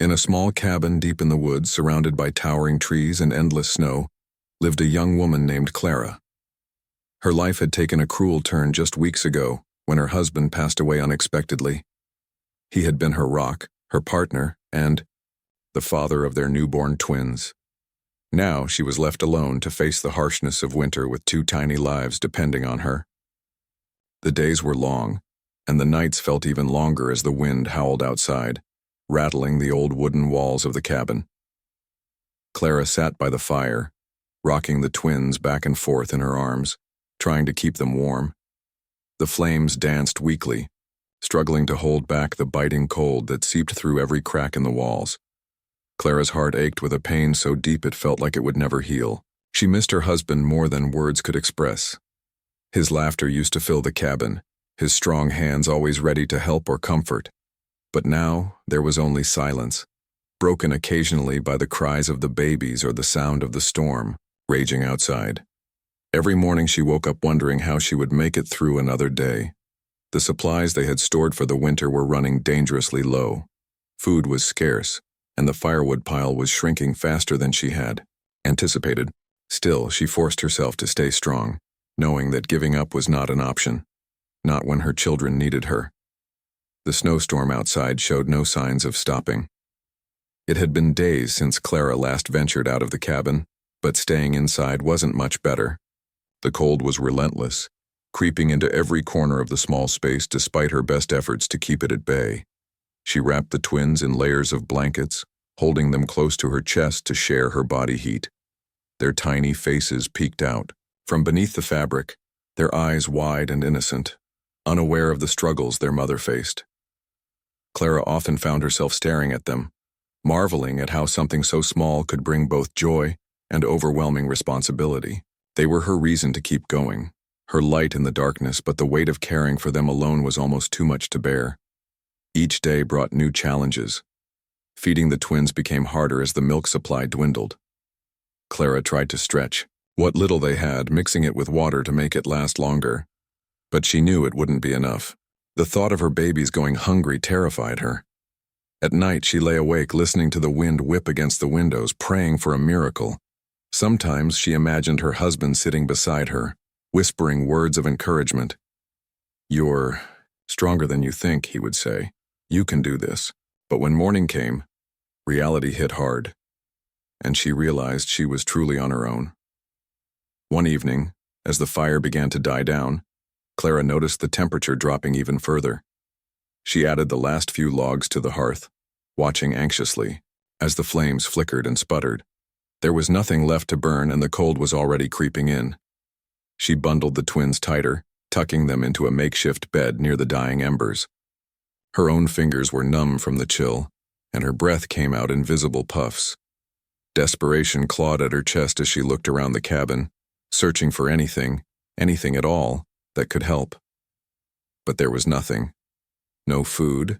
In a small cabin deep in the woods, surrounded by towering trees and endless snow, lived a young woman named Clara. Her life had taken a cruel turn just weeks ago when her husband passed away unexpectedly. He had been her rock, her partner, and the father of their newborn twins. Now she was left alone to face the harshness of winter with two tiny lives depending on her. The days were long, and the nights felt even longer as the wind howled outside, rattling the old wooden walls of the cabin. Clara sat by the fire, rocking the twins back and forth in her arms, trying to keep them warm. The flames danced weakly, struggling to hold back the biting cold that seeped through every crack in the walls. Clara's heart ached with a pain so deep it felt like it would never heal. She missed her husband more than words could express. His laughter used to fill the cabin, his strong hands always ready to help or comfort. But now there was only silence, broken occasionally by the cries of the babies or the sound of the storm raging outside. Every morning she woke up wondering how she would make it through another day. The supplies they had stored for the winter were running dangerously low. Food was scarce, and the firewood pile was shrinking faster than she had anticipated. Still, she forced herself to stay strong, knowing that giving up was not an option, not when her children needed her. The snowstorm outside showed no signs of stopping. It had been days since Clara last ventured out of the cabin, but staying inside wasn't much better. The cold was relentless, creeping into every corner of the small space despite her best efforts to keep it at bay. She wrapped the twins in layers of blankets, holding them close to her chest to share her body heat. Their tiny faces peeked out from beneath the fabric, their eyes wide and innocent, unaware of the struggles their mother faced. Clara often found herself staring at them, marveling at how something so small could bring both joy and overwhelming responsibility. They were her reason to keep going, her light in the darkness, but the weight of caring for them alone was almost too much to bear. Each day brought new challenges. Feeding the twins became harder as the milk supply dwindled. Clara tried to stretch what little they had, mixing it with water to make it last longer. But she knew it wouldn't be enough. The thought of her babies going hungry terrified her. At night, she lay awake listening to the wind whip against the windows, praying for a miracle. Sometimes she imagined her husband sitting beside her, whispering words of encouragement. "You're stronger than you think," he would say. "You can do this." But when morning came, reality hit hard, and she realized she was truly on her own. One evening, as the fire began to die down, Clara noticed the temperature dropping even further. She added the last few logs to the hearth, watching anxiously as the flames flickered and sputtered. There was nothing left to burn, and the cold was already creeping in. She bundled the twins tighter, tucking them into a makeshift bed near the dying embers. Her own fingers were numb from the chill, and her breath came out in visible puffs. Desperation clawed at her chest as she looked around the cabin, searching for anything at all, that could help. But there was nothing. No food,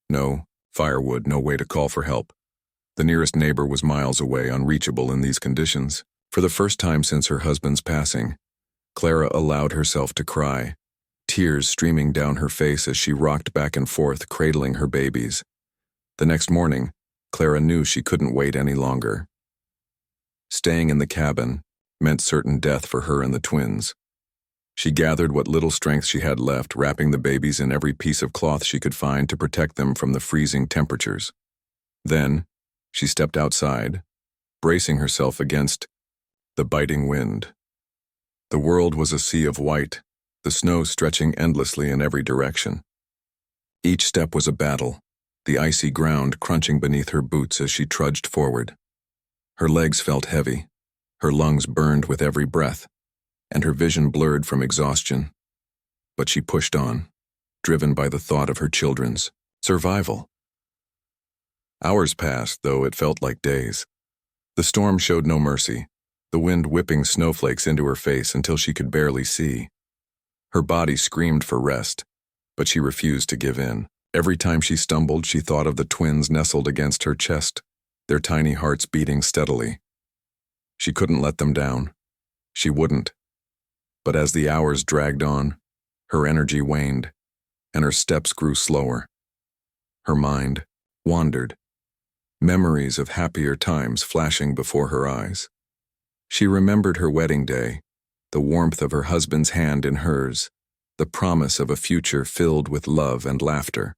no firewood, no way to call for help. The nearest neighbor was miles away, unreachable in these conditions. For the first time since her husband's passing, Clara allowed herself to cry, tears streaming down her face as she rocked back and forth, cradling her babies. The next morning, Clara knew she couldn't wait any longer. Staying in the cabin meant certain death for her and the twins. She gathered what little strength she had left, wrapping the babies in every piece of cloth she could find to protect them from the freezing temperatures. Then, she stepped outside, bracing herself against the biting wind. The world was a sea of white, the snow stretching endlessly in every direction. Each step was a battle, the icy ground crunching beneath her boots as she trudged forward. Her legs felt heavy, her lungs burned with every breath, and her vision blurred from exhaustion. But she pushed on, driven by the thought of her children's survival. Hours passed, though it felt like days. The storm showed no mercy, the wind whipping snowflakes into her face until she could barely see. Her body screamed for rest, but she refused to give in. Every time she stumbled, she thought of the twins nestled against her chest, their tiny hearts beating steadily. She couldn't let them down. She wouldn't. But as the hours dragged on, her energy waned, and her steps grew slower. Her mind wandered, memories of happier times flashing before her eyes. She remembered her wedding day, the warmth of her husband's hand in hers, the promise of a future filled with love and laughter.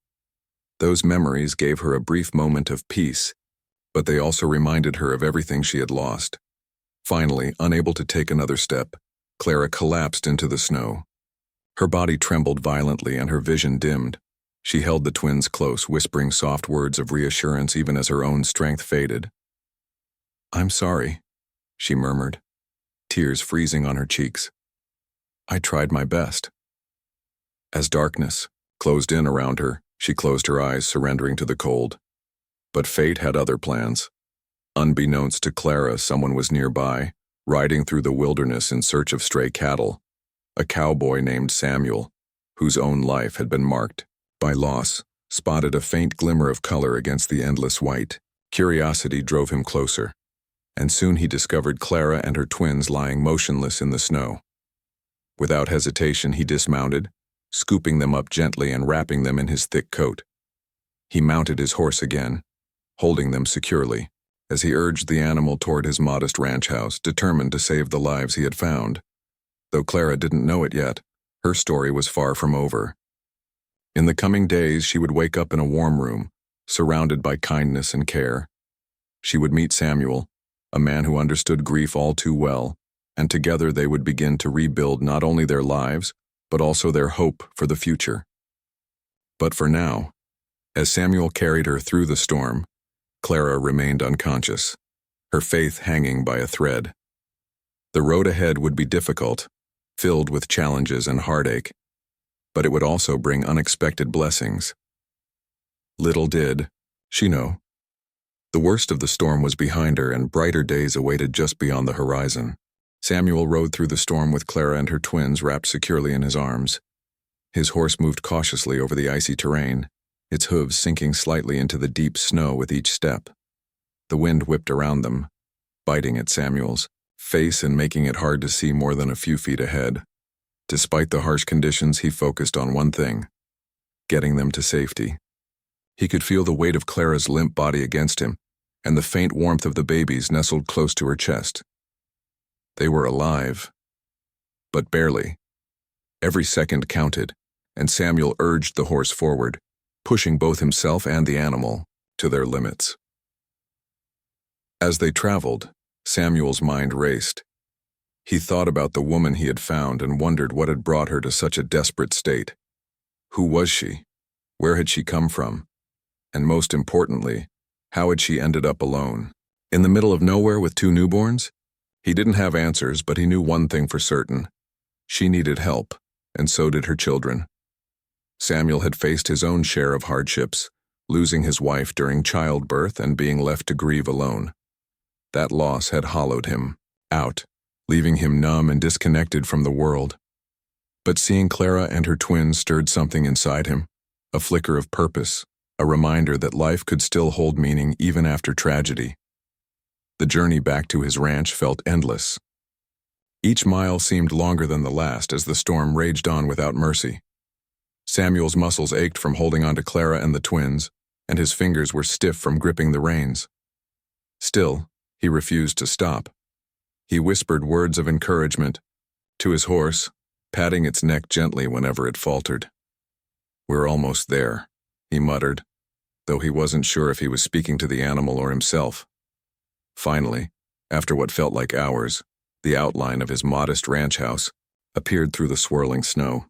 Those memories gave her a brief moment of peace, but they also reminded her of everything she had lost. Finally, unable to take another step, Clara collapsed into the snow. Her body trembled violently and her vision dimmed. She held the twins close, whispering soft words of reassurance even as her own strength faded. "I'm sorry," she murmured, tears freezing on her cheeks. "I tried my best." As darkness closed in around her, she closed her eyes, surrendering to the cold. But fate had other plans. Unbeknownst to Clara, someone was nearby, riding through the wilderness in search of stray cattle. A cowboy named Samuel, whose own life had been marked by loss, spotted a faint glimmer of color against the endless white. Curiosity drove him closer, and soon he discovered Clara and her twins lying motionless in the snow. Without hesitation, he dismounted, scooping them up gently and wrapping them in his thick coat. He mounted his horse again, holding them securely, as he urged the animal toward his modest ranch house, determined to save the lives he had found. Though Clara didn't know it yet, her story was far from over. In the coming days, she would wake up in a warm room, surrounded by kindness and care. She would meet Samuel, a man who understood grief all too well, and together they would begin to rebuild not only their lives, but also their hope for the future. But for now, as Samuel carried her through the storm, Clara remained unconscious, her faith hanging by a thread. The road ahead would be difficult, filled with challenges and heartache, but it would also bring unexpected blessings. Little did she know. The worst of the storm was behind her and brighter days awaited just beyond the horizon. Samuel rode through the storm with Clara and her twins wrapped securely in his arms. His horse moved cautiously over the icy terrain, its hooves sinking slightly into the deep snow with each step. The wind whipped around them, biting at Samuel's face and making it hard to see more than a few feet ahead. Despite the harsh conditions, he focused on one thing: getting them to safety. He could feel the weight of Clara's limp body against him, and the faint warmth of the babies nestled close to her chest. They were alive, but barely. Every second counted, and Samuel urged the horse forward, pushing both himself and the animal to their limits. As they traveled, Samuel's mind raced. He thought about the woman he had found and wondered what had brought her to such a desperate state. Who was she? Where had she come from? And most importantly, how had she ended up alone? In the middle of nowhere with two newborns? He didn't have answers, but he knew one thing for certain. She needed help, and so did her children. Samuel had faced his own share of hardships, losing his wife during childbirth and being left to grieve alone. That loss had hollowed him out, leaving him numb and disconnected from the world. But seeing Clara and her twins stirred something inside him, a flicker of purpose, a reminder that life could still hold meaning even after tragedy. The journey back to his ranch felt endless. Each mile seemed longer than the last as the storm raged on without mercy. Samuel's muscles ached from holding on to Clara and the twins, and his fingers were stiff from gripping the reins. Still, he refused to stop. He whispered words of encouragement to his horse, patting its neck gently whenever it faltered. "We're almost there," he muttered, though he wasn't sure if he was speaking to the animal or himself. Finally, after what felt like hours, the outline of his modest ranch house appeared through the swirling snow.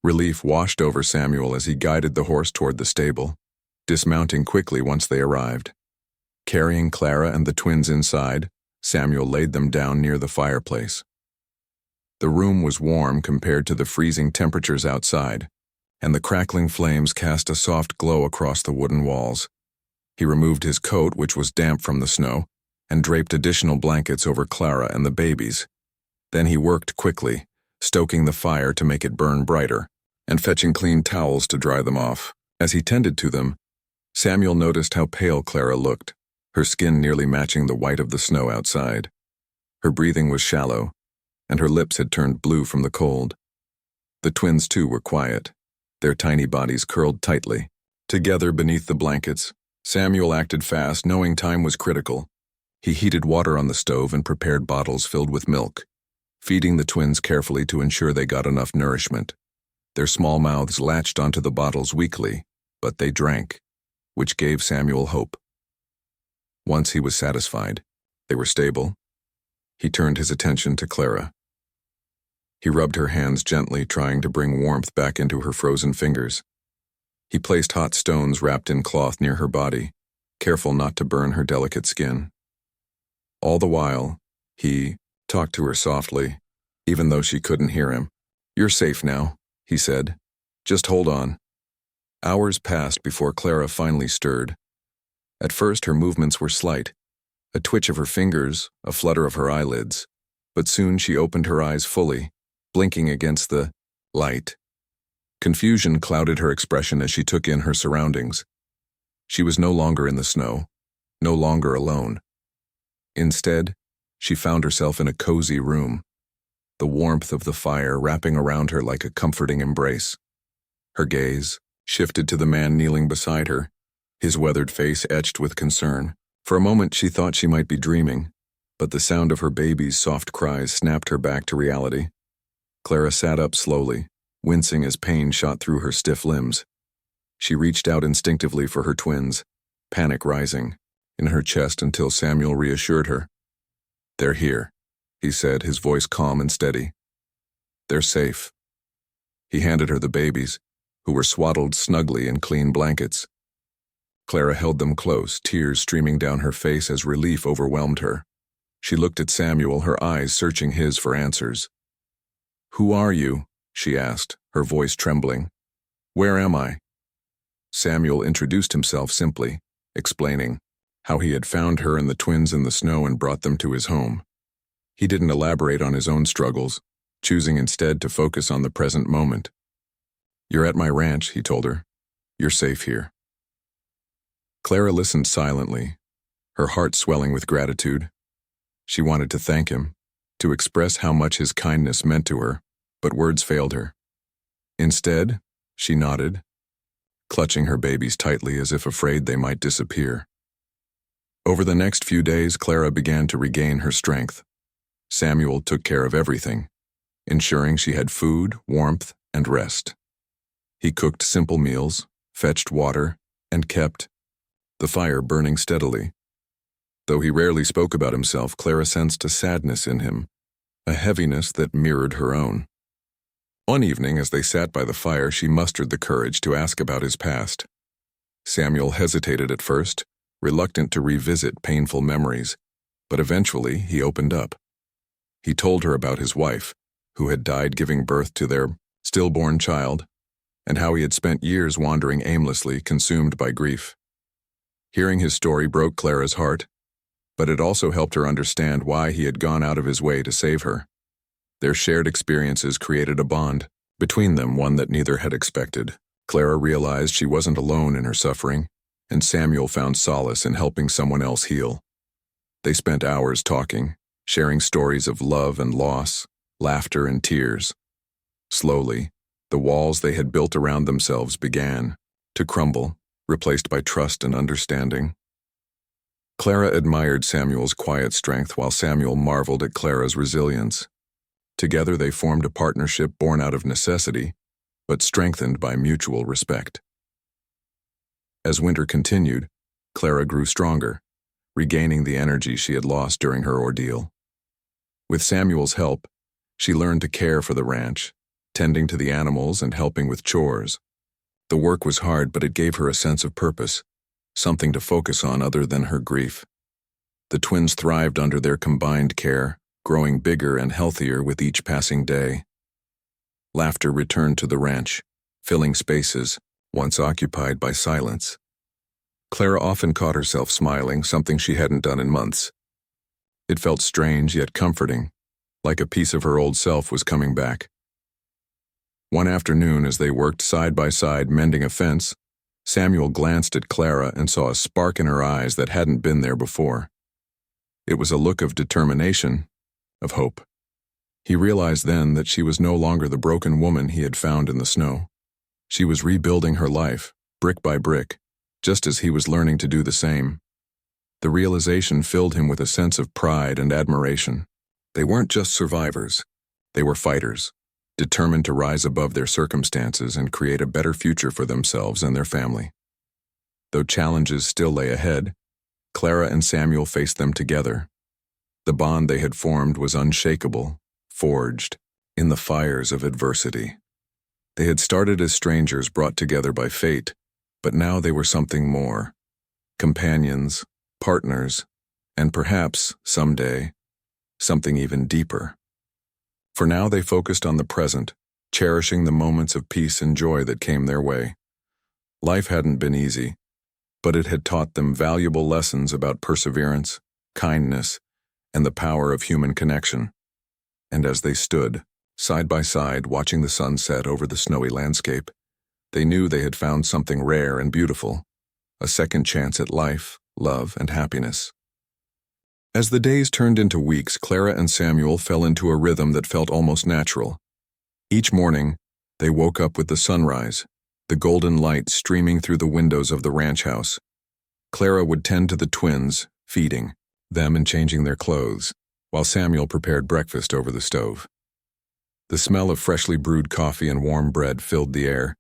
Relief washed over Samuel as he guided the horse toward the stable, dismounting quickly once they arrived. Carrying Clara and the twins inside, Samuel laid them down near the fireplace. The room was warm compared to the freezing temperatures outside, and the crackling flames cast a soft glow across the wooden walls. He removed his coat, which was damp from the snow, and draped additional blankets over Clara and the babies. Then he worked quickly, stoking the fire to make it burn brighter, and fetching clean towels to dry them off. As he tended to them, Samuel noticed how pale Clara looked, her skin nearly matching the white of the snow outside. Her breathing was shallow, and her lips had turned blue from the cold. The twins, too, were quiet, their tiny bodies curled tightly. Together beneath the blankets, Samuel acted fast, knowing time was critical. He heated water on the stove and prepared bottles filled with milk, feeding the twins carefully to ensure they got enough nourishment. Their small mouths latched onto the bottles weakly, but they drank, which gave Samuel hope. Once he was satisfied, they were stable, he turned his attention to Clara. He rubbed her hands gently, trying to bring warmth back into her frozen fingers. He placed hot stones wrapped in cloth near her body, careful not to burn her delicate skin. All the while, he talked to her softly, even though she couldn't hear him. "You're safe now," he said. "Just hold on." Hours passed before Clara finally stirred. At first, her movements were slight, a twitch of her fingers, a flutter of her eyelids, but soon she opened her eyes fully, blinking against the light. Confusion clouded her expression as she took in her surroundings. She was no longer in the snow, no longer alone. Instead, she found herself in a cozy room, the warmth of the fire wrapping around her like a comforting embrace. Her gaze shifted to the man kneeling beside her, his weathered face etched with concern. For a moment she thought she might be dreaming, but the sound of her baby's soft cries snapped her back to reality. Clara sat up slowly, wincing as pain shot through her stiff limbs. She reached out instinctively for her twins, panic rising in her chest until Samuel reassured her. "They're here," he said, his voice calm and steady. "They're safe." He handed her the babies, who were swaddled snugly in clean blankets. Clara held them close, tears streaming down her face as relief overwhelmed her. She looked at Samuel, her eyes searching his for answers. "Who are you?" she asked, her voice trembling. "Where am I?" Samuel introduced himself simply, explaining how he had found her and the twins in the snow and brought them to his home. He didn't elaborate on his own struggles, choosing instead to focus on the present moment. "You're at my ranch," he told her. "You're safe here." Clara listened silently, her heart swelling with gratitude. She wanted to thank him, to express how much his kindness meant to her, but words failed her. Instead, she nodded, clutching her babies tightly as if afraid they might disappear. Over the next few days, Clara began to regain her strength. Samuel took care of everything, ensuring she had food, warmth, and rest. He cooked simple meals, fetched water, and kept the fire burning steadily. Though he rarely spoke about himself, Clara sensed a sadness in him, a heaviness that mirrored her own. One evening, as they sat by the fire, she mustered the courage to ask about his past. Samuel hesitated at first, reluctant to revisit painful memories, but eventually he opened up. He told her about his wife, who had died giving birth to their stillborn child, and how he had spent years wandering aimlessly, consumed by grief. Hearing his story broke Clara's heart, but it also helped her understand why he had gone out of his way to save her. Their shared experiences created a bond between them, one that neither had expected. Clara realized she wasn't alone in her suffering, and Samuel found solace in helping someone else heal. They spent hours talking, sharing stories of love and loss, laughter and tears. Slowly, the walls they had built around themselves began to crumble, replaced by trust and understanding. Clara admired Samuel's quiet strength while Samuel marveled at Clara's resilience. Together they formed a partnership born out of necessity, but strengthened by mutual respect. As winter continued, Clara grew stronger, regaining the energy she had lost during her ordeal. With Samuel's help, she learned to care for the ranch, tending to the animals and helping with chores. The work was hard, but it gave her a sense of purpose, something to focus on other than her grief. The twins thrived under their combined care, growing bigger and healthier with each passing day. Laughter returned to the ranch, filling spaces once occupied by silence. Clara often caught herself smiling, something she hadn't done in months. It felt strange yet comforting, like a piece of her old self was coming back. One afternoon, as they worked side by side mending a fence, Samuel glanced at Clara and saw a spark in her eyes that hadn't been there before. It was a look of determination, of hope. He realized then that she was no longer the broken woman he had found in the snow. She was rebuilding her life, brick by brick, just as he was learning to do the same. The realization filled him with a sense of pride and admiration. They weren't just survivors. They were fighters, determined to rise above their circumstances and create a better future for themselves and their family. Though challenges still lay ahead, Clara and Samuel faced them together. The bond they had formed was unshakable, forged in the fires of adversity. They had started as strangers brought together by fate, but now they were something more. Companions, partners, and perhaps, someday, something even deeper. For now they focused on the present, cherishing the moments of peace and joy that came their way. Life hadn't been easy, but it had taught them valuable lessons about perseverance, kindness, and the power of human connection. And as they stood, side by side, watching the sun set over the snowy landscape, they knew they had found something rare and beautiful, a second chance at life, love, and happiness. As the days turned into weeks, Clara and Samuel fell into a rhythm that felt almost natural. Each morning, they woke up with the sunrise, the golden light streaming through the windows of the ranch house. Clara would tend to the twins, feeding them and changing their clothes, while Samuel prepared breakfast over the stove. The smell of freshly brewed coffee and warm bread filled the air,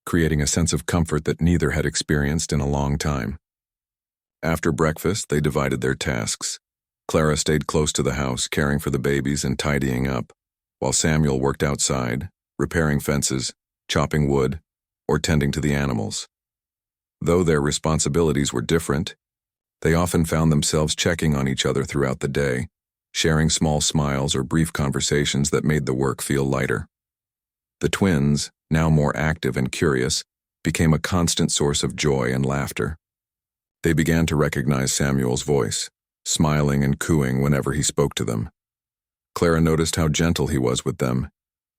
creating a sense of comfort that neither had experienced in a long time. After breakfast, they divided their tasks. Clara stayed close to the house, caring for the babies and tidying up, while Samuel worked outside, repairing fences, chopping wood, or tending to the animals. Though their responsibilities were different, they often found themselves checking on each other throughout the day, sharing small smiles or brief conversations that made the work feel lighter. The twins, now more active and curious, became a constant source of joy and laughter. They began to recognize Samuel's voice, smiling and cooing whenever he spoke to them. Clara noticed how gentle he was with them,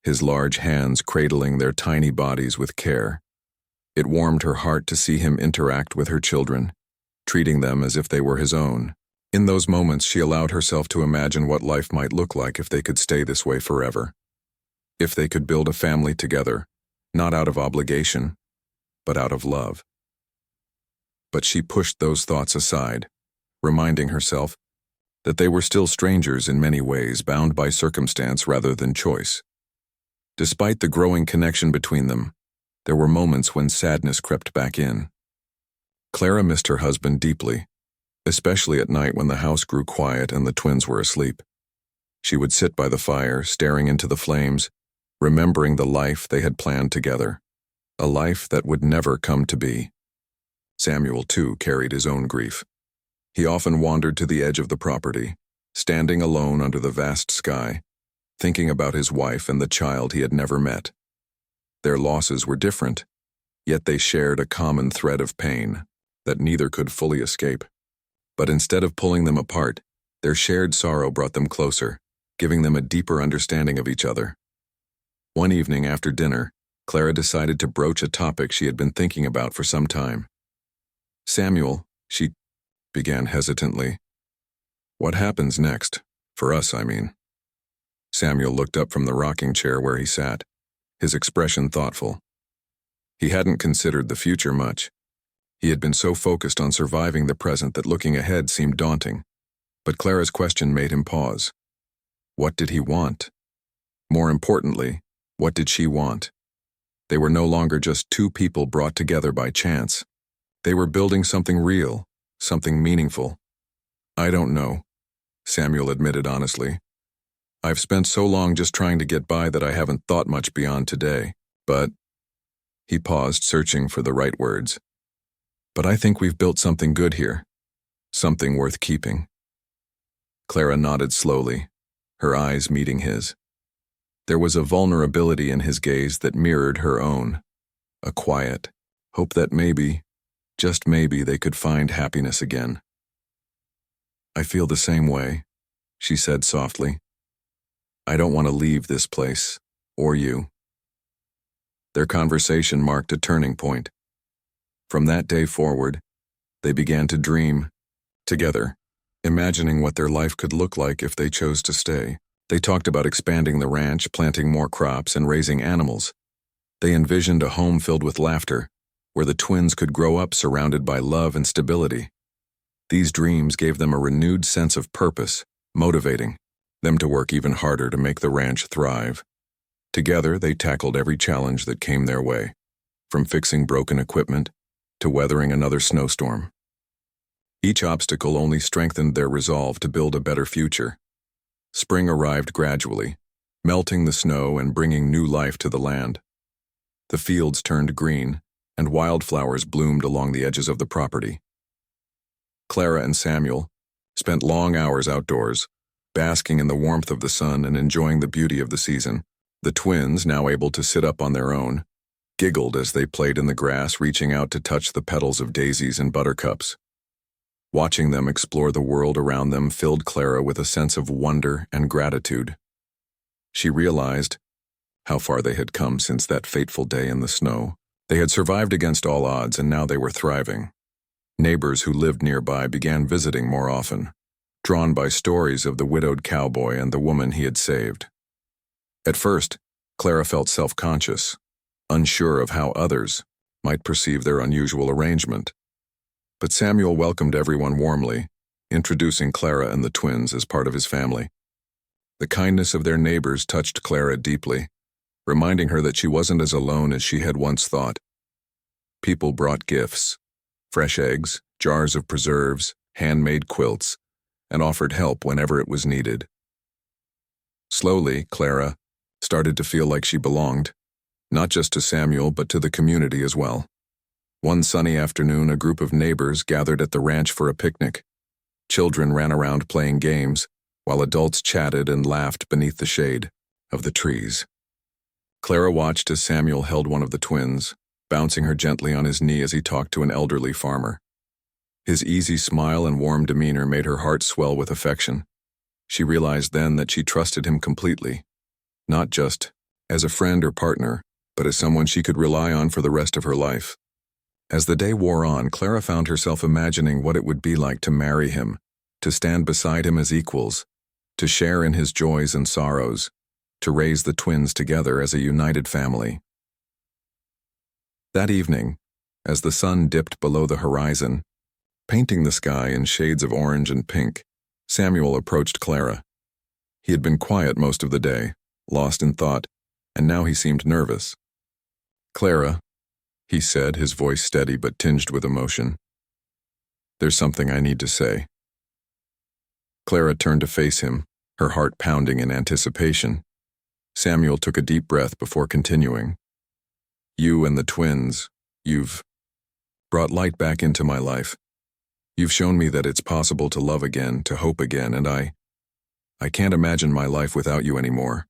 his large hands cradling their tiny bodies with care. It warmed her heart to see him interact with her children, treating them as if they were his own. In those moments, she allowed herself to imagine what life might look like if they could stay this way forever. If they could build a family together, not out of obligation, but out of love. But she pushed those thoughts aside, reminding herself that they were still strangers in many ways, bound by circumstance rather than choice. Despite the growing connection between them, there were moments when sadness crept back in. Clara missed her husband deeply, especially at night when the house grew quiet and the twins were asleep. She would sit by the fire, staring into the flames, remembering the life they had planned together, a life that would never come to be. Samuel, too, carried his own grief. He often wandered to the edge of the property, standing alone under the vast sky, thinking about his wife and the child he had never met. Their losses were different, yet they shared a common thread of pain that neither could fully escape. But instead of pulling them apart, their shared sorrow brought them closer, giving them a deeper understanding of each other. One evening after dinner, Clara decided to broach a topic she had been thinking about for some time. "Samuel," she began hesitantly. "What happens next? For us, I mean." Samuel looked up from the rocking chair where he sat, his expression thoughtful. He hadn't considered the future much. He had been so focused on surviving the present that looking ahead seemed daunting. But Clara's question made him pause. What did he want? More importantly, what did she want? They were no longer just two people brought together by chance. They were building something real, something meaningful. "I don't know," Samuel admitted honestly. "I've spent so long just trying to get by that I haven't thought much beyond today. But," he paused, searching for the right words, "but I think we've built something good here, something worth keeping." Clara nodded slowly, her eyes meeting his. There was a vulnerability in his gaze that mirrored her own, a quiet hope that maybe, just maybe, they could find happiness again. "I feel the same way," she said softly. "I don't want to leave this place, or you." Their conversation marked a turning point. From that day forward, they began to dream together, imagining what their life could look like if they chose to stay. They talked about expanding the ranch, planting more crops, and raising animals. They envisioned a home filled with laughter, where the twins could grow up surrounded by love and stability. These dreams gave them a renewed sense of purpose, motivating them to work even harder to make the ranch thrive. Together, they tackled every challenge that came their way, from fixing broken equipment to weathering another snowstorm. Each obstacle only strengthened their resolve to build a better future. Spring arrived gradually, melting the snow and bringing new life to the land. The fields turned green, and wildflowers bloomed along the edges of the property. Clara and Samuel spent long hours outdoors, basking in the warmth of the sun and enjoying the beauty of the season. The twins, now able to sit up on their own, giggled as they played in the grass, reaching out to touch the petals of daisies and buttercups. Watching them explore the world around them filled Clara with a sense of wonder and gratitude. She realized how far they had come since that fateful day in the snow. They had survived against all odds, and now they were thriving. Neighbors who lived nearby began visiting more often, drawn by stories of the widowed cowboy and the woman he had saved. At first, Clara felt self-conscious, unsure of how others might perceive their unusual arrangement. But Samuel welcomed everyone warmly, introducing Clara and the twins as part of his family. The kindness of their neighbors touched Clara deeply, reminding her that she wasn't as alone as she had once thought. People brought gifts, fresh eggs, jars of preserves, handmade quilts, and offered help whenever it was needed. Slowly, Clara started to feel like she belonged, not just to Samuel but to the community as well. One sunny afternoon, a group of neighbors gathered at the ranch for a picnic. Children ran around playing games, while adults chatted and laughed beneath the shade of the trees. Clara watched as Samuel held one of the twins, bouncing her gently on his knee as he talked to an elderly farmer. His easy smile and warm demeanor made her heart swell with affection. She realized then that she trusted him completely, not just as a friend or partner, but as someone she could rely on for the rest of her life. As the day wore on, Clara found herself imagining what it would be like to marry him, to stand beside him as equals, to share in his joys and sorrows, to raise the twins together as a united family. That evening, as the sun dipped below the horizon, painting the sky in shades of orange and pink, Samuel approached Clara. He had been quiet most of the day, lost in thought, and now he seemed nervous. "Clara," he said, his voice steady but tinged with emotion, "there's something I need to say." Clara turned to face him, her heart pounding in anticipation. Samuel took a deep breath before continuing. "You and the twins, you've brought light back into my life. You've shown me that it's possible to love again, to hope again, and I can't imagine my life without you anymore."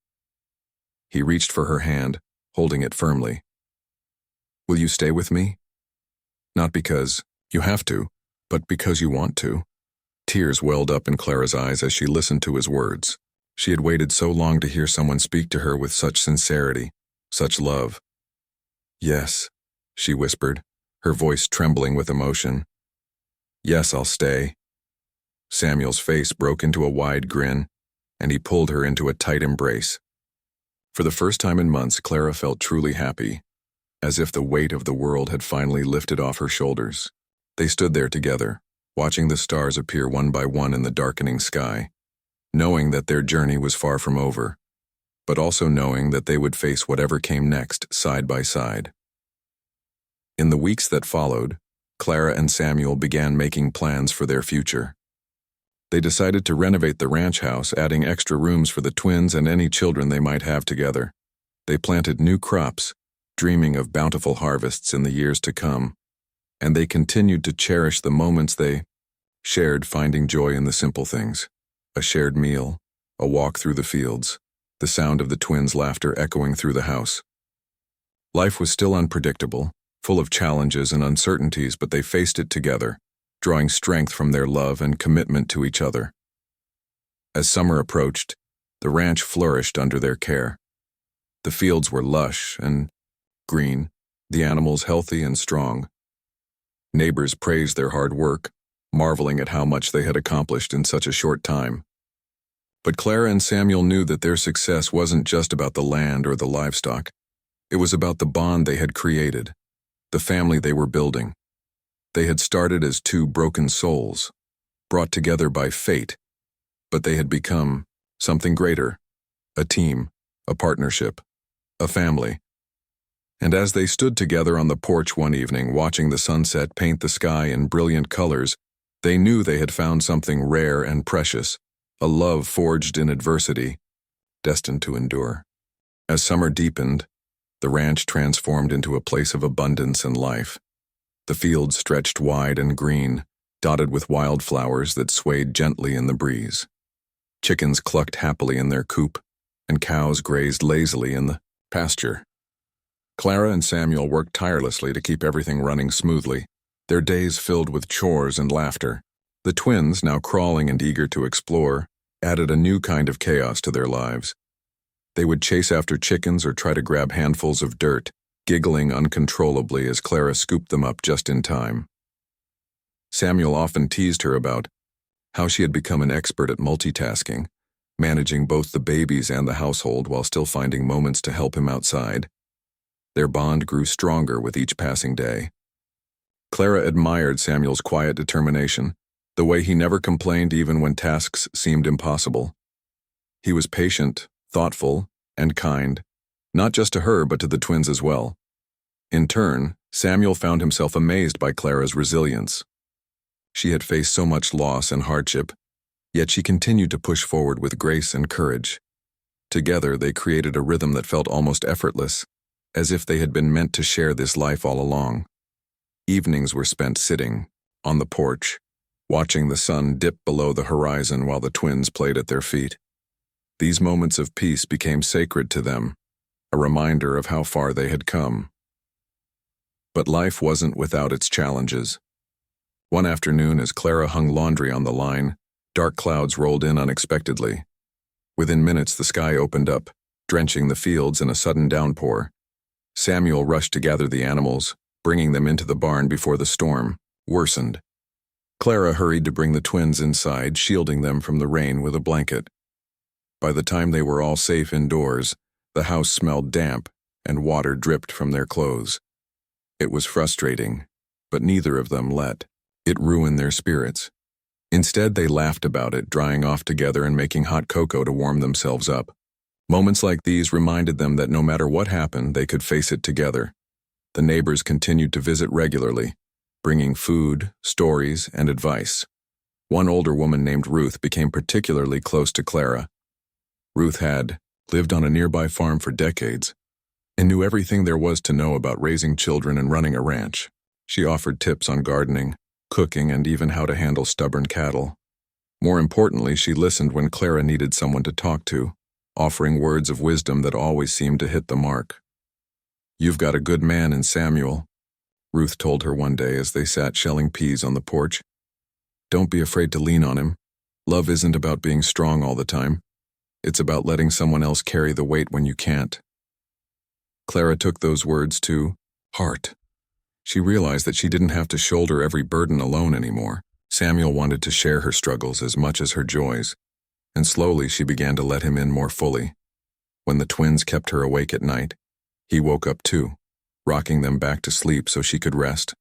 He reached for her hand, holding it firmly. "Will you stay with me? Not because you have to, but because you want to." Tears welled up in Clara's eyes as she listened to his words. She had waited so long to hear someone speak to her with such sincerity, such love. "Yes," she whispered, her voice trembling with emotion. "Yes, I'll stay." Samuel's face broke into a wide grin, and he pulled her into a tight embrace. For the first time in months, Clara felt truly happy, as if the weight of the world had finally lifted off her shoulders. They stood there together, watching the stars appear one by one in the darkening sky, knowing that their journey was far from over, but also knowing that they would face whatever came next side by side. In the weeks that followed, Clara and Samuel began making plans for their future. They decided to renovate the ranch house, adding extra rooms for the twins and any children they might have together. They planted new crops, dreaming of bountiful harvests in the years to come, and they continued to cherish the moments they shared, finding joy in the simple things: a shared meal, a walk through the fields, the sound of the twins' laughter echoing through the house. Life was still unpredictable, full of challenges and uncertainties, but they faced it together, drawing strength from their love and commitment to each other. As summer approached, the ranch flourished under their care. The fields were lush and green, the animals healthy and strong. Neighbors praised their hard work, marveling at how much they had accomplished in such a short time. But Clara and Samuel knew that their success wasn't just about the land or the livestock. It was about the bond they had created, the family they were building. They had started as two broken souls, brought together by fate, but they had become something greater, a team, a partnership, a family. And as they stood together on the porch one evening watching the sunset paint the sky in brilliant colors, they knew they had found something rare and precious, a love forged in adversity, destined to endure. As summer deepened, the ranch transformed into a place of abundance and life. The fields stretched wide and green, dotted with wildflowers that swayed gently in the breeze. Chickens clucked happily in their coop, and cows grazed lazily in the pasture. Clara and Samuel worked tirelessly to keep everything running smoothly, their days filled with chores and laughter. The twins, now crawling and eager to explore, added a new kind of chaos to their lives. They would chase after chickens or try to grab handfuls of dirt, giggling uncontrollably as Clara scooped them up just in time. Samuel often teased her about how she had become an expert at multitasking, managing both the babies and the household while still finding moments to help him outside. Their bond grew stronger with each passing day. Clara admired Samuel's quiet determination, the way he never complained even when tasks seemed impossible. He was patient, thoughtful, and kind, not just to her but to the twins as well. In turn, Samuel found himself amazed by Clara's resilience. She had faced so much loss and hardship, yet she continued to push forward with grace and courage. Together, they created a rhythm that felt almost effortless, as if they had been meant to share this life all along. Evenings were spent sitting, on the porch, watching the sun dip below the horizon while the twins played at their feet. These moments of peace became sacred to them, a reminder of how far they had come. But life wasn't without its challenges. One afternoon, as Clara hung laundry on the line, dark clouds rolled in unexpectedly. Within minutes, the sky opened up, drenching the fields in a sudden downpour. Samuel rushed to gather the animals, bringing them into the barn before the storm worsened. Clara hurried to bring the twins inside, shielding them from the rain with a blanket. By the time they were all safe indoors, the house smelled damp and water dripped from their clothes. It was frustrating, but neither of them let it ruin their spirits. Instead, they laughed about it, drying off together and making hot cocoa to warm themselves up. Moments like these reminded them that no matter what happened, they could face it together. The neighbors continued to visit regularly, bringing food, stories, and advice. One older woman named Ruth became particularly close to Clara. Ruth had lived on a nearby farm for decades and knew everything there was to know about raising children and running a ranch. She offered tips on gardening, cooking, and even how to handle stubborn cattle. More importantly, she listened when Clara needed someone to talk to, offering words of wisdom that always seemed to hit the mark. "You've got a good man in Samuel," Ruth told her one day as they sat shelling peas on the porch. "Don't be afraid to lean on him. Love isn't about being strong all the time. It's about letting someone else carry the weight when you can't." Clara took those words to heart. She realized that she didn't have to shoulder every burden alone anymore. Samuel wanted to share her struggles as much as her joys, and slowly she began to let him in more fully. When the twins kept her awake at night, he woke up too, rocking them back to sleep so she could rest.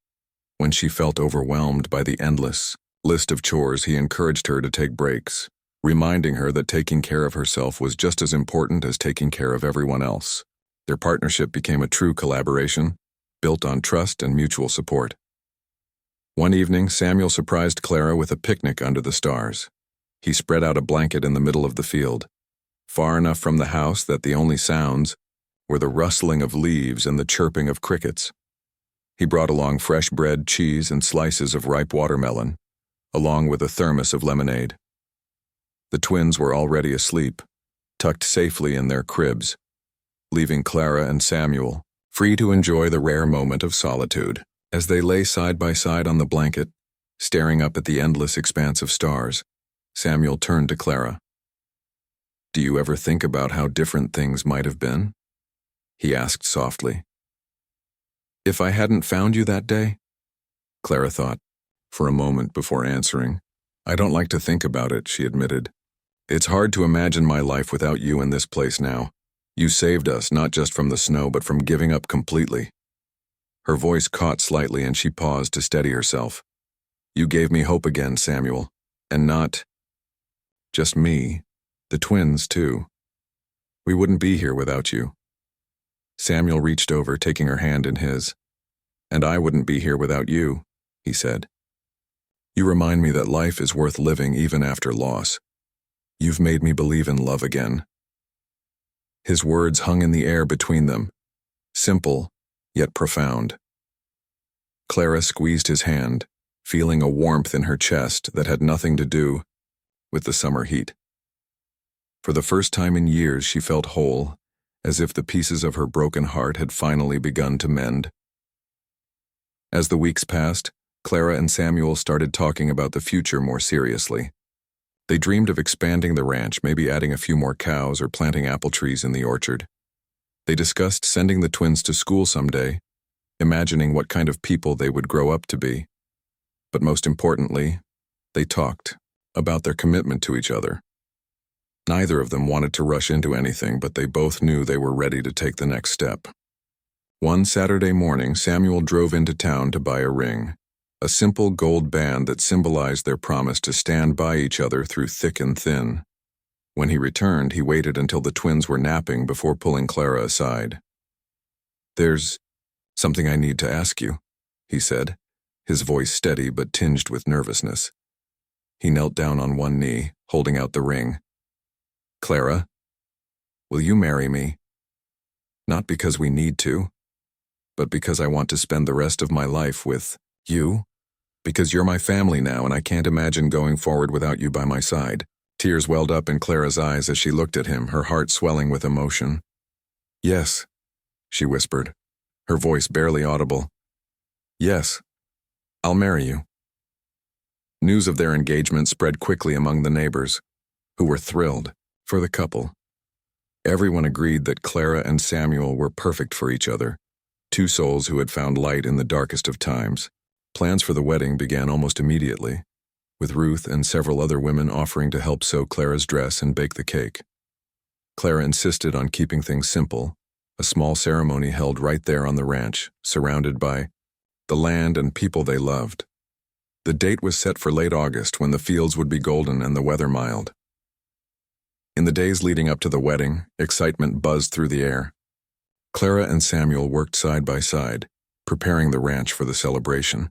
When she felt overwhelmed by the endless list of chores, he encouraged her to take breaks, reminding her that taking care of herself was just as important as taking care of everyone else. Their partnership became a true collaboration, built on trust and mutual support. One evening, Samuel surprised Clara with a picnic under the stars. He spread out a blanket in the middle of the field, far enough from the house that the only sounds were the rustling of leaves and the chirping of crickets. He brought along fresh bread, cheese, and slices of ripe watermelon, along with a thermos of lemonade. The twins were already asleep, tucked safely in their cribs, leaving Clara and Samuel free to enjoy the rare moment of solitude. As they lay side by side on the blanket, staring up at the endless expanse of stars, Samuel turned to Clara. "Do you ever think about how different things might have been?" he asked softly. "If I hadn't found you that day?" Clara thought for a moment before answering. "I don't like to think about it," she admitted. "It's hard to imagine my life without you in this place now. You saved us not just from the snow but from giving up completely." Her voice caught slightly and she paused to steady herself. You gave me hope again, Samuel. And not just me, the twins, too. We wouldn't be here without you. Samuel reached over, taking her hand in his. And I wouldn't be here without you, he said. You remind me that life is worth living even after loss. You've made me believe in love again. His words hung in the air between them, simple, yet profound. Clara squeezed his hand, feeling a warmth in her chest that had nothing to do with the summer heat. For the first time in years, she felt whole, as if the pieces of her broken heart had finally begun to mend. As the weeks passed, Clara and Samuel started talking about the future more seriously. They dreamed of expanding the ranch, maybe adding a few more cows or planting apple trees in the orchard. They discussed sending the twins to school someday, imagining what kind of people they would grow up to be. But most importantly, they talked about their commitment to each other. Neither of them wanted to rush into anything, but they both knew they were ready to take the next step. One Saturday morning, Samuel drove into town to buy a ring, a simple gold band that symbolized their promise to stand by each other through thick and thin. When he returned, he waited until the twins were napping before pulling Clara aside. There's something I need to ask you, he said, his voice steady but tinged with nervousness. He knelt down on one knee, holding out the ring. Clara, will you marry me? Not because we need to, but because I want to spend the rest of my life with you. Because you're my family now and I can't imagine going forward without you by my side. Tears welled up in Clara's eyes as she looked at him, her heart swelling with emotion. Yes, she whispered, her voice barely audible. Yes, I'll marry you. News of their engagement spread quickly among the neighbors, who were thrilled for the couple. Everyone agreed that Clara and Samuel were perfect for each other, two souls who had found light in the darkest of times. Plans for the wedding began almost immediately, with Ruth and several other women offering to help sew Clara's dress and bake the cake. Clara insisted on keeping things simple, a small ceremony held right there on the ranch, surrounded by the land and people they loved. The date was set for late August, when the fields would be golden and the weather mild. In the days leading up to the wedding, excitement buzzed through the air. Clara and Samuel worked side by side, preparing the ranch for the celebration.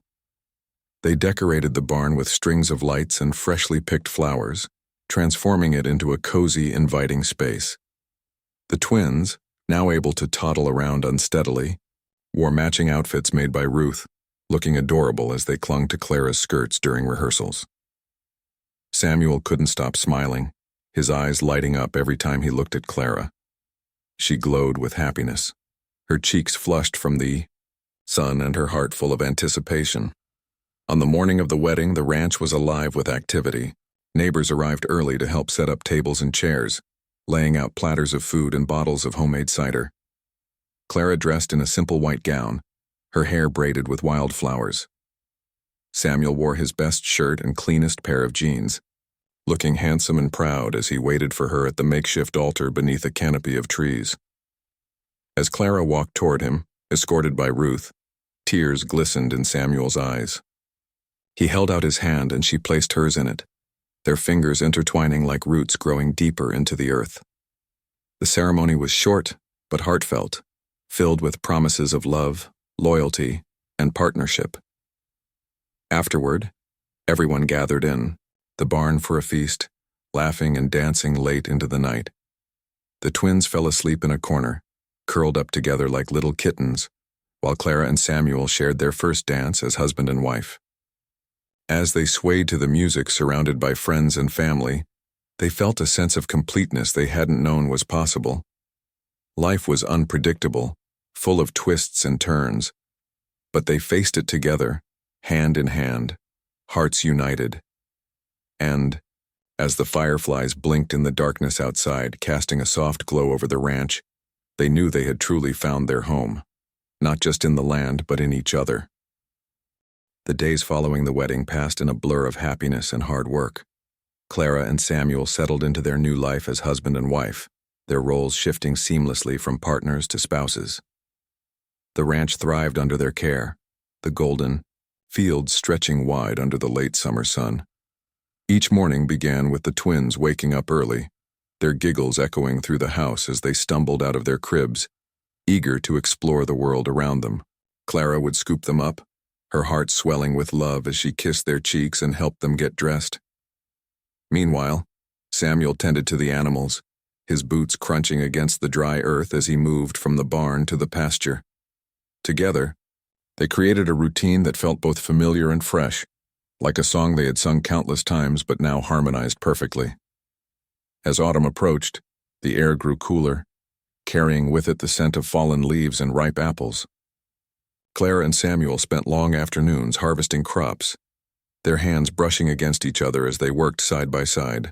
They decorated the barn with strings of lights and freshly picked flowers, transforming it into a cozy, inviting space. The twins, now able to toddle around unsteadily, wore matching outfits made by Ruth, looking adorable as they clung to Clara's skirts during rehearsals. Samuel couldn't stop smiling, his eyes lighting up every time he looked at Clara. She glowed with happiness, her cheeks flushed from the sun and her heart full of anticipation. On the morning of the wedding, the ranch was alive with activity. Neighbors arrived early to help set up tables and chairs, laying out platters of food and bottles of homemade cider. Clara dressed in a simple white gown, her hair braided with wildflowers. Samuel wore his best shirt and cleanest pair of jeans, looking handsome and proud as he waited for her at the makeshift altar beneath a canopy of trees. As Clara walked toward him, escorted by Ruth, tears glistened in Samuel's eyes. He held out his hand and she placed hers in it, their fingers intertwining like roots growing deeper into the earth. The ceremony was short but heartfelt, filled with promises of love, loyalty, and partnership. Afterward, everyone gathered in the barn for a feast, laughing and dancing late into the night. The twins fell asleep in a corner, curled up together like little kittens, while Clara and Samuel shared their first dance as husband and wife. As they swayed to the music surrounded by friends and family, they felt a sense of completeness they hadn't known was possible. Life was unpredictable, full of twists and turns, but they faced it together, hand in hand, hearts united. And, as the fireflies blinked in the darkness outside, casting a soft glow over the ranch, they knew they had truly found their home, not just in the land but in each other. The days following the wedding passed in a blur of happiness and hard work. Clara and Samuel settled into their new life as husband and wife, their roles shifting seamlessly from partners to spouses. The ranch thrived under their care, the golden fields stretching wide under the late summer sun. Each morning began with the twins waking up early, their giggles echoing through the house as they stumbled out of their cribs, eager to explore the world around them. Clara would scoop them up, her heart swelling with love as she kissed their cheeks and helped them get dressed. Meanwhile, Samuel tended to the animals, his boots crunching against the dry earth as he moved from the barn to the pasture. Together, they created a routine that felt both familiar and fresh, like a song they had sung countless times but now harmonized perfectly. As autumn approached, the air grew cooler, carrying with it the scent of fallen leaves and ripe apples. Clara and Samuel spent long afternoons harvesting crops, their hands brushing against each other as they worked side by side.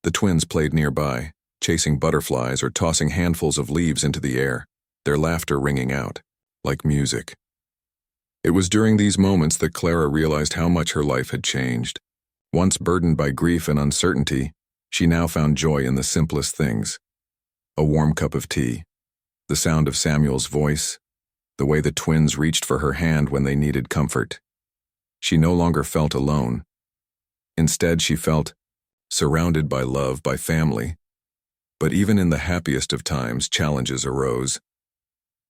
The twins played nearby, chasing butterflies or tossing handfuls of leaves into the air, their laughter ringing out, like music. It was during these moments that Clara realized how much her life had changed. Once burdened by grief and uncertainty, she now found joy in the simplest things. A warm cup of tea, the sound of Samuel's voice, the way the twins reached for her hand when they needed comfort. She no longer felt alone. Instead, she felt surrounded by love, by family. But even in the happiest of times, challenges arose.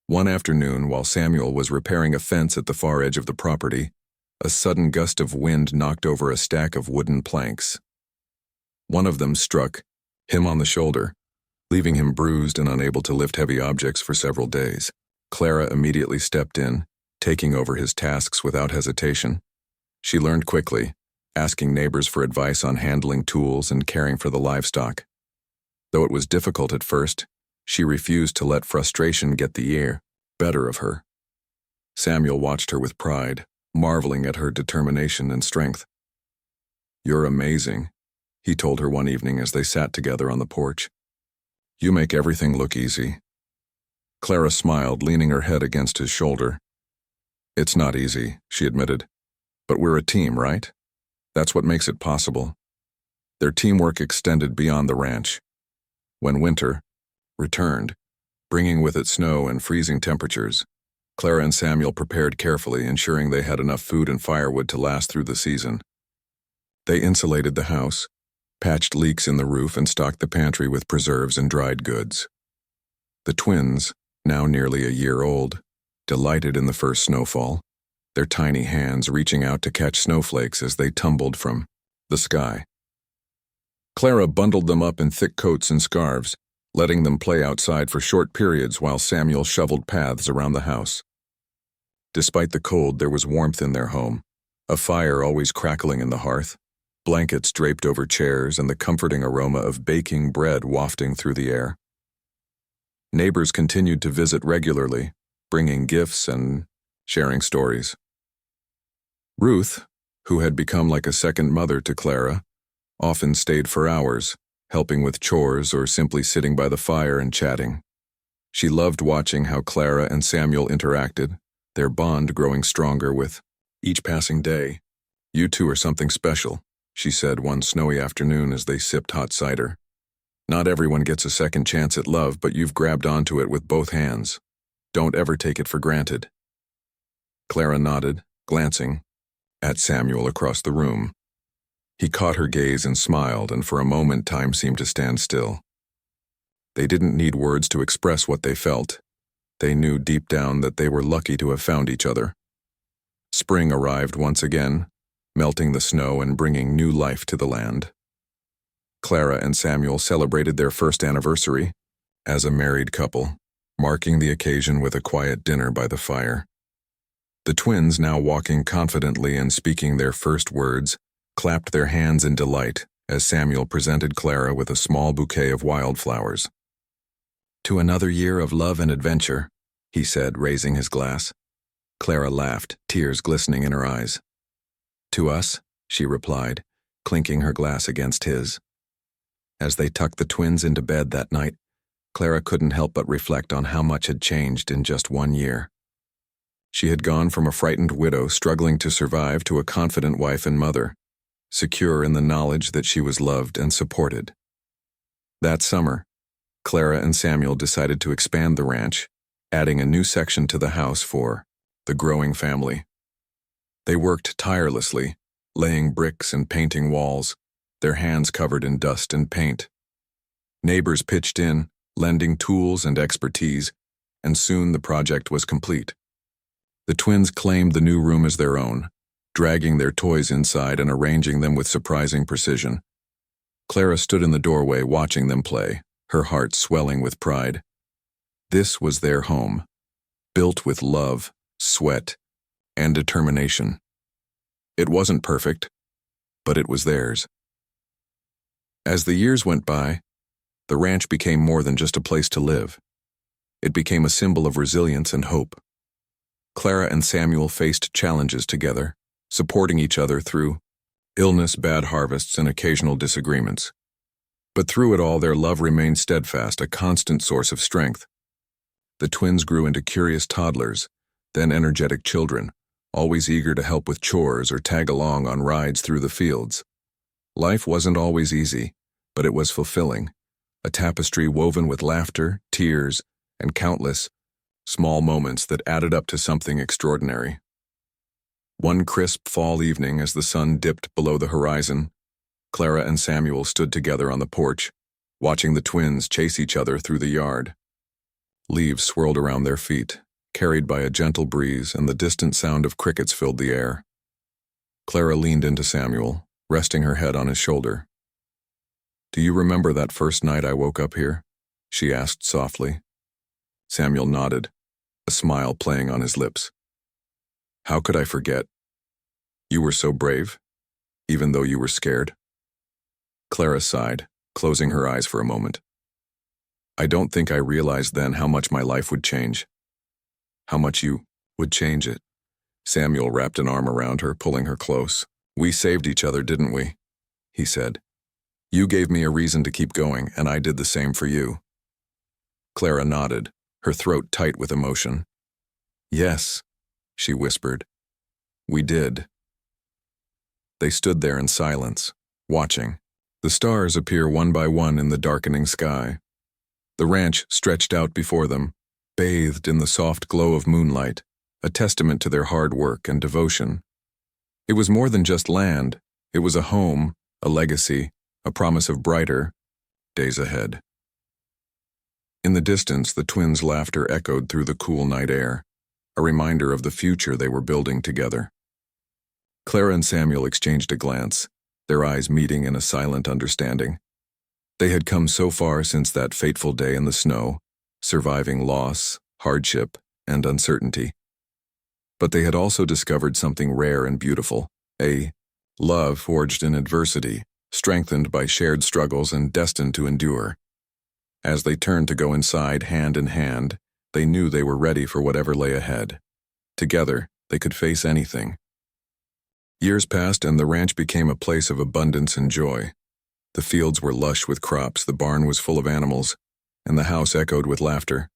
One afternoon, while Samuel was repairing a fence at the far edge of the property, a sudden gust of wind knocked over a stack of wooden planks. One of them struck him on the shoulder, leaving him bruised and unable to lift heavy objects for several days. Clara immediately stepped in, taking over his tasks without hesitation. She learned quickly, asking neighbors for advice on handling tools and caring for the livestock. Though it was difficult at first, she refused to let frustration get the better of her. Samuel watched her with pride, marveling at her determination and strength. "You're amazing," he told her one evening as they sat together on the porch. "You make everything look easy." Clara smiled, leaning her head against his shoulder. "It's not easy," she admitted. "But we're a team, right? That's what makes it possible." Their teamwork extended beyond the ranch. When winter returned, bringing with it snow and freezing temperatures, Clara and Samuel prepared carefully, ensuring they had enough food and firewood to last through the season. They insulated the house, patched leaks in the roof, and stocked the pantry with preserves and dried goods. The twins, now nearly a year old, delighted in the first snowfall, their tiny hands reaching out to catch snowflakes as they tumbled from the sky. Clara bundled them up in thick coats and scarves, letting them play outside for short periods while Samuel shoveled paths around the house. Despite the cold, there was warmth in their home, a fire always crackling in the hearth, blankets draped over chairs, and the comforting aroma of baking bread wafting through the air. Neighbors continued to visit regularly, bringing gifts and sharing stories. Ruth, who had become like a second mother to Clara, often stayed for hours, helping with chores or simply sitting by the fire and chatting. She loved watching how Clara and Samuel interacted, their bond growing stronger with each passing day. "You two are something special," she said one snowy afternoon as they sipped hot cider. "Not everyone gets a second chance at love, but you've grabbed onto it with both hands. Don't ever take it for granted." Clara nodded, glancing at Samuel across the room. He caught her gaze and smiled, and for a moment time seemed to stand still. They didn't need words to express what they felt. They knew deep down that they were lucky to have found each other. Spring arrived once again, melting the snow and bringing new life to the land. Clara and Samuel celebrated their first anniversary as a married couple, marking the occasion with a quiet dinner by the fire. The twins, now walking confidently and speaking their first words, clapped their hands in delight as Samuel presented Clara with a small bouquet of wildflowers. "To another year of love and adventure," he said, raising his glass. Clara laughed, tears glistening in her eyes. "To us," she replied, clinking her glass against his. As they tucked the twins into bed that night, Clara couldn't help but reflect on how much had changed in just 1 year. She had gone from a frightened widow struggling to survive to a confident wife and mother, secure in the knowledge that she was loved and supported. That summer, Clara and Samuel decided to expand the ranch, adding a new section to the house for the growing family. They worked tirelessly, laying bricks and painting walls, their hands covered in dust and paint. Neighbors pitched in, lending tools and expertise, and soon the project was complete. The twins claimed the new room as their own, dragging their toys inside and arranging them with surprising precision. Clara stood in the doorway watching them play, her heart swelling with pride. This was their home, built with love, sweat, and determination. It wasn't perfect, but it was theirs. As the years went by, the ranch became more than just a place to live. It became a symbol of resilience and hope. Clara and Samuel faced challenges together, supporting each other through illness, bad harvests, and occasional disagreements. But through it all, their love remained steadfast, a constant source of strength. The twins grew into curious toddlers, then energetic children, always eager to help with chores or tag along on rides through the fields. Life wasn't always easy, but it was fulfilling, a tapestry woven with laughter, tears, and countless small moments that added up to something extraordinary. One crisp fall evening, as the sun dipped below the horizon, Clara and Samuel stood together on the porch, watching the twins chase each other through the yard. Leaves swirled around their feet, carried by a gentle breeze, and the distant sound of crickets filled the air. Clara leaned into Samuel, resting her head on his shoulder. "Do you remember that first night I woke up here?" she asked softly. Samuel nodded, a smile playing on his lips. "How could I forget? You were so brave, even though you were scared." Clara sighed, closing her eyes for a moment. "I don't think I realized then how much my life would change. How much you would change it." Samuel wrapped an arm around her, pulling her close. "We saved each other, didn't we?" he said. "You gave me a reason to keep going, and I did the same for you." Clara nodded, her throat tight with emotion. "Yes," she whispered. "We did." They stood there in silence, watching. The stars appear one by one in the darkening sky. The ranch stretched out before them, bathed in the soft glow of moonlight, a testament to their hard work and devotion. It was more than just land. It was a home, a legacy, a promise of brighter days ahead. In the distance, the twins' laughter echoed through the cool night air, a reminder of the future they were building together. Clara and Samuel exchanged a glance, their eyes meeting in a silent understanding. They had come so far since that fateful day in the snow, surviving loss, hardship, and uncertainty. But they had also discovered something rare and beautiful, a love forged in adversity, strengthened by shared struggles and destined to endure. As they turned to go inside hand in hand, they knew they were ready for whatever lay ahead. Together, they could face anything. Years passed and the ranch became a place of abundance and joy. The fields were lush with crops, the barn was full of animals, and the house echoed with laughter.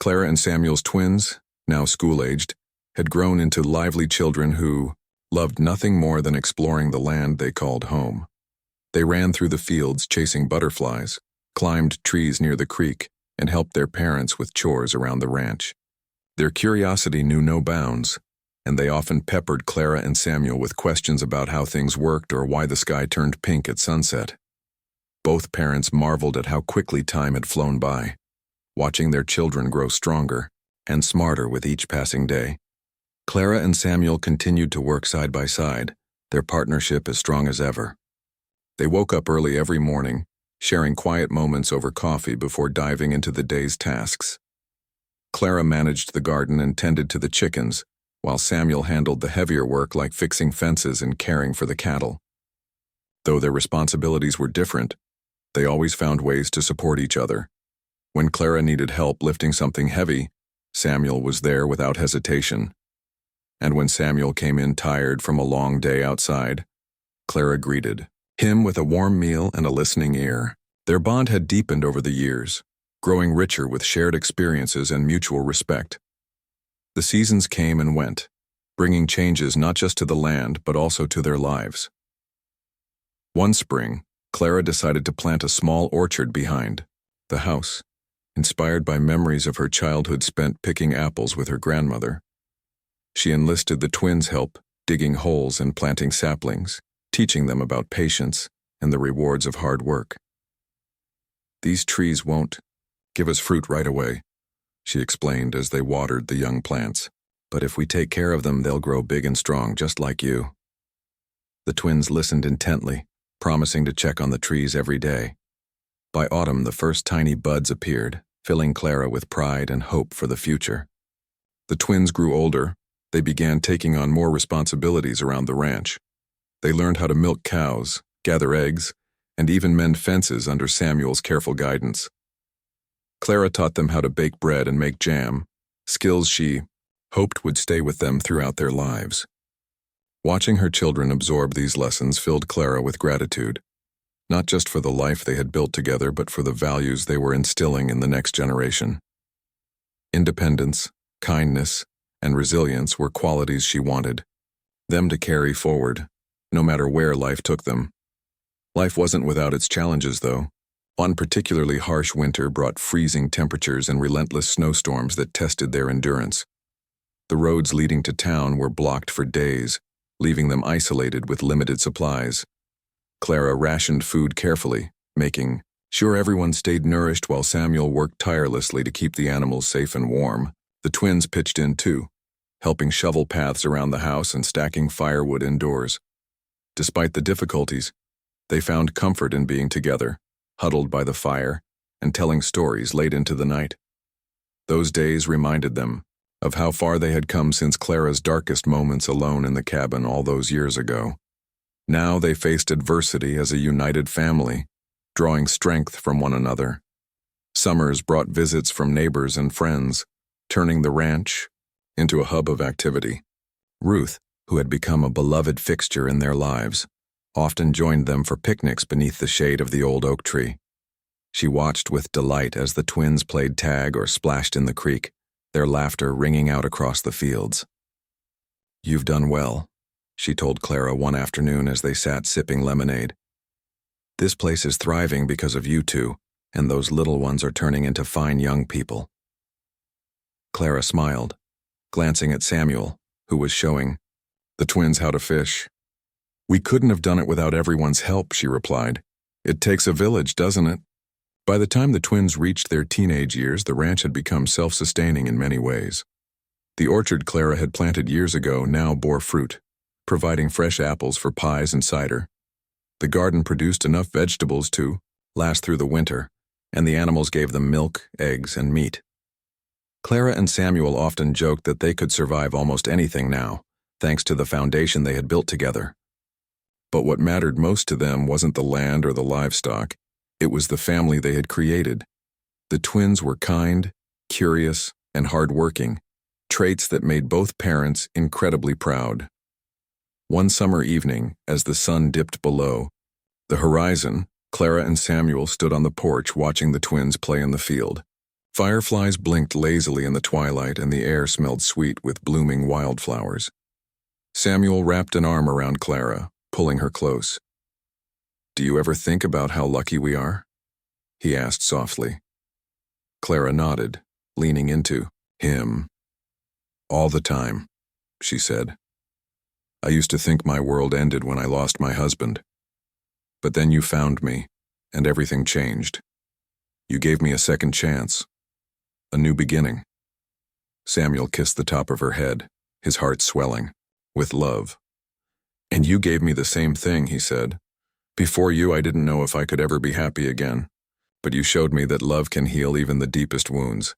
Clara and Samuel's twins, now school-aged, had grown into lively children who loved nothing more than exploring the land they called home. They ran through the fields chasing butterflies, climbed trees near the creek, and helped their parents with chores around the ranch. Their curiosity knew no bounds, and they often peppered Clara and Samuel with questions about how things worked or why the sky turned pink at sunset. Both parents marveled at how quickly time had flown by, watching their children grow stronger and smarter with each passing day. Clara and Samuel continued to work side by side, their partnership as strong as ever. They woke up early every morning, sharing quiet moments over coffee before diving into the day's tasks. Clara managed the garden and tended to the chickens, while Samuel handled the heavier work like fixing fences and caring for the cattle. Though their responsibilities were different, they always found ways to support each other. When Clara needed help lifting something heavy, Samuel was there without hesitation. And when Samuel came in tired from a long day outside, Clara greeted him with a warm meal and a listening ear. Their bond had deepened over the years, growing richer with shared experiences and mutual respect. The seasons came and went, bringing changes not just to the land but also to their lives. One spring, Clara decided to plant a small orchard behind the house. Inspired by memories of her childhood spent picking apples with her grandmother, she enlisted the twins' help digging holes and planting saplings, teaching them about patience and the rewards of hard work. "These trees won't give us fruit right away," she explained as they watered the young plants. "But if we take care of them, they'll grow big and strong, just like you." The twins listened intently, promising to check on the trees every day. By autumn, the first tiny buds appeared, filling Clara with pride and hope for the future. The twins grew older. They began taking on more responsibilities around the ranch. They learned how to milk cows, gather eggs, and even mend fences under Samuel's careful guidance. Clara taught them how to bake bread and make jam, skills she hoped would stay with them throughout their lives. Watching her children absorb these lessons filled Clara with gratitude, not just for the life they had built together, but for the values they were instilling in the next generation. Independence, kindness, and resilience were qualities she wanted them to carry forward, no matter where life took them. Life wasn't without its challenges, though. One particularly harsh winter brought freezing temperatures and relentless snowstorms that tested their endurance. The roads leading to town were blocked for days, leaving them isolated with limited supplies. Clara rationed food carefully, making sure everyone stayed nourished while Samuel worked tirelessly to keep the animals safe and warm. The twins pitched in too, helping shovel paths around the house and stacking firewood indoors. Despite the difficulties, they found comfort in being together, huddled by the fire, and telling stories late into the night. Those days reminded them of how far they had come since Clara's darkest moments alone in the cabin all those years ago. Now they faced adversity as a united family, drawing strength from one another. Summers brought visits from neighbors and friends, turning the ranch into a hub of activity. Ruth, who had become a beloved fixture in their lives, often joined them for picnics beneath the shade of the old oak tree. She watched with delight as the twins played tag or splashed in the creek, their laughter ringing out across the fields. "You've done well," she told Clara one afternoon as they sat sipping lemonade. "This place is thriving because of you two, and those little ones are turning into fine young people." Clara smiled, glancing at Samuel, who was showing the twins how to fish. "We couldn't have done it without everyone's help," she replied. "It takes a village, doesn't it?" By the time the twins reached their teenage years, the ranch had become self-sustaining in many ways. The orchard Clara had planted years ago now bore fruit, providing fresh apples for pies and cider. The garden produced enough vegetables to last through the winter, and the animals gave them milk, eggs, and meat. Clara and Samuel often joked that they could survive almost anything now, thanks to the foundation they had built together. But what mattered most to them wasn't the land or the livestock. It was the family they had created. The twins were kind, curious, and hardworking, traits that made both parents incredibly proud. One summer evening, as the sun dipped below the horizon, Clara and Samuel stood on the porch watching the twins play in the field. Fireflies blinked lazily in the twilight, and the air smelled sweet with blooming wildflowers. Samuel wrapped an arm around Clara, pulling her close. "Do you ever think about how lucky we are?" he asked softly. Clara nodded, leaning into him. "All the time," she said. "I used to think my world ended when I lost my husband. But then you found me, and everything changed. You gave me a second chance, a new beginning." Samuel kissed the top of her head, his heart swelling with love. "And you gave me the same thing," he said. "Before you, I didn't know if I could ever be happy again, but you showed me that love can heal even the deepest wounds."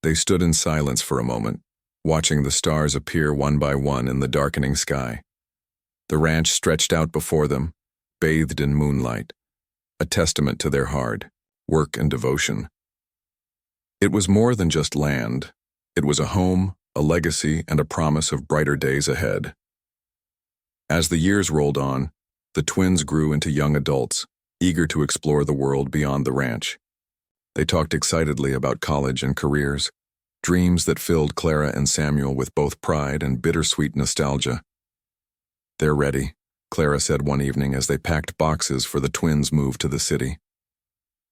They stood in silence for a moment, watching the stars appear one by one in the darkening sky. The ranch stretched out before them, bathed in moonlight, a testament to their hard work and devotion. It was more than just land. It was a home, a legacy, and a promise of brighter days ahead. As the years rolled on, the twins grew into young adults, eager to explore the world beyond the ranch. They talked excitedly about college and careers, dreams that filled Clara and Samuel with both pride and bittersweet nostalgia. "They're ready," Clara said one evening as they packed boxes for the twins' move to the city.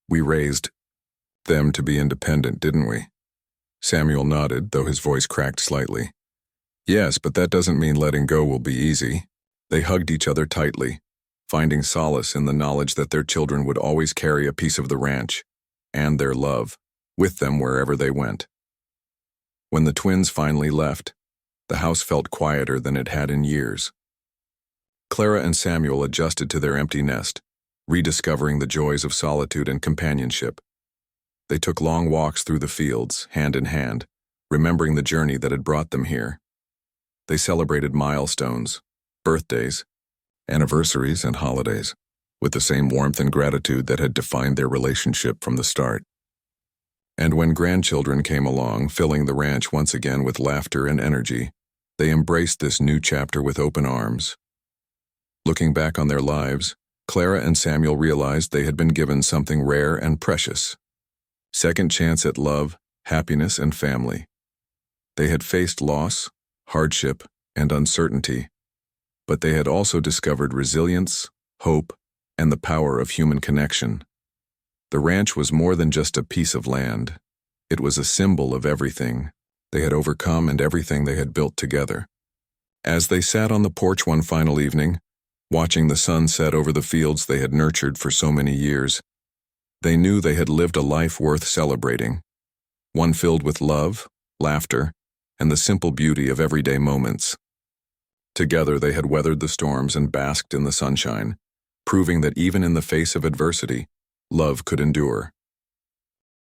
"We raised them to be independent, didn't we? Samuel nodded, though his voice cracked slightly. Yes, but that doesn't mean letting go will be easy. They hugged each other tightly, finding solace in the knowledge that their children would always carry a piece of the ranch, and their love, with them wherever they went. When the twins finally left, the house felt quieter than it had in years. Clara and Samuel adjusted to their empty nest, rediscovering the joys of solitude and companionship. They took long walks through the fields, hand in hand, remembering the journey that had brought them here. They celebrated milestones, birthdays, anniversaries, and holidays, with the same warmth and gratitude that had defined their relationship from the start. And when grandchildren came along, filling the ranch once again with laughter and energy, they embraced this new chapter with open arms. Looking back on their lives, Clara and Samuel realized they had been given something rare and precious. Second chance at love, happiness, and family. They had faced loss, hardship, and uncertainty, but they had also discovered resilience, hope, and the power of human connection. The ranch was more than just a piece of land. It was a symbol of everything they had overcome and everything they had built together. As they sat on the porch one final evening, watching the sun set over the fields they had nurtured for so many years, they knew they had lived a life worth celebrating, one filled with love, laughter, and the simple beauty of everyday moments. Together they had weathered the storms and basked in the sunshine, proving that even in the face of adversity, love could endure.